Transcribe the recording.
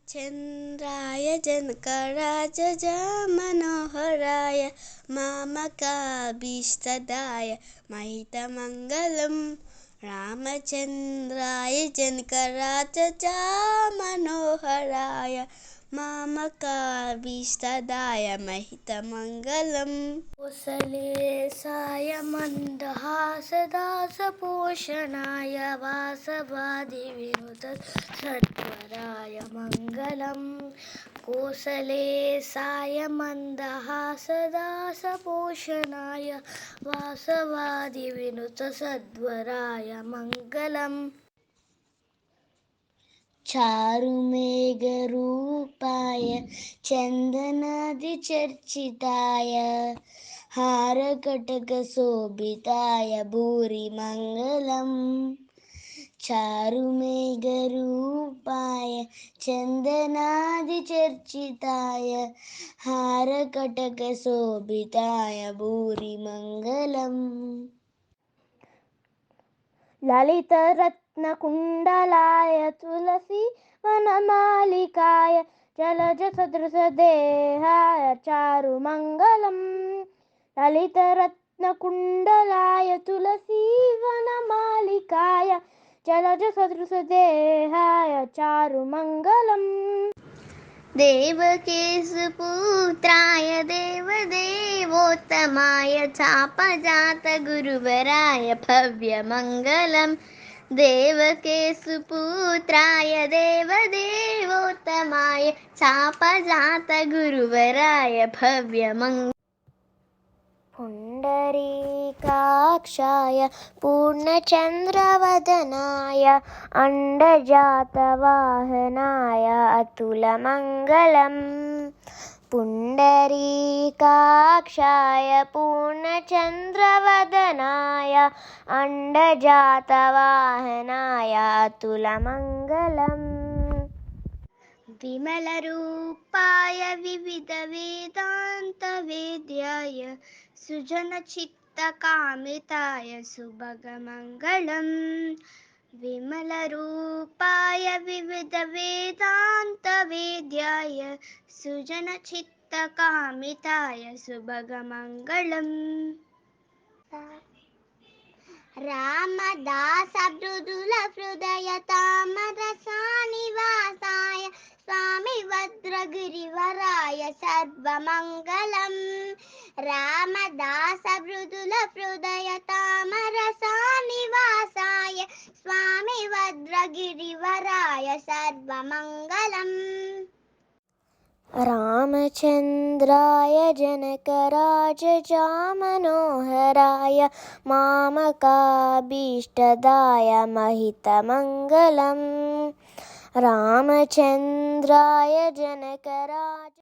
चन्द्राय जनकराजमनोहराय मामकाभीष्टदाय महितमङ्गलं रामचन्द्राय जनकराजमनोहराय मामकाभीष्टदाय महितमङ्गलम् कुशलेशाय मन्दहासदासपोषणाय वासवादिविनुतसत्वराय मङ्गलम् कोसलेशाय मन्दहासदासपोषणाय वासवादिविनुतसद्वराय मङ्गलम् चारुमेघरूपाय चन्दनादिचर्चिताय हारकटकशोभिताय भूरिमङ्गलम् चारुमेघरूपाय चन्दनादिचर्चिताय हारकटकशोभिताय भूरिमङ्गलम् ललितरत्नकुण्डलाय तुलसीवनमालिकाय जलजसदृशदेहाय चारुमङ्गलम् ललितरत्नकुण्डलाय तुलसीवनमालिकाय जलजसदृशदेहाय चारुमङ्गलम् देवकेशपुत्राय देवदेवोत्तमाय चापजातगुरुवराय भव्यमङ्गलम् देवकेशपुत्राय देवदेवोत्तमाय चापजातगुरुवराय भव्यमङ्गलम् पुण्डरीकाक्षाय पूर्णचन्द्रवदनाय अण्डजातवाहनाय अतुलमङ्गलम् पुण्डरीकाक्षाय पूर्णचन्द्रवदनाय अण्डजातवाहनाय अतुलमङ्गलम् विमलरूपाय विविधवेदान्तवेद्याय सुजनचित्तकामिताय सुभगमङ्गलम् विमलरूपाय विविधवेदान्तवेद्याय सुजनचित्तकामिताय सुभगमङ्गलम् रामदासमृदुलहृदयतामरसानिवासाय स्वामी भद्रगिरिवराय सर्वमङ्गलम् रामदासमृदुलहृदयतामरसानिवासाय स्वामी भद्रगिरिवराय सर्वमङ्गलम् रामचन्द्राय जनकराजमनोहराय मामकाभीष्टदाय महितमङ्गलम् रामचन्द्राय जनकराज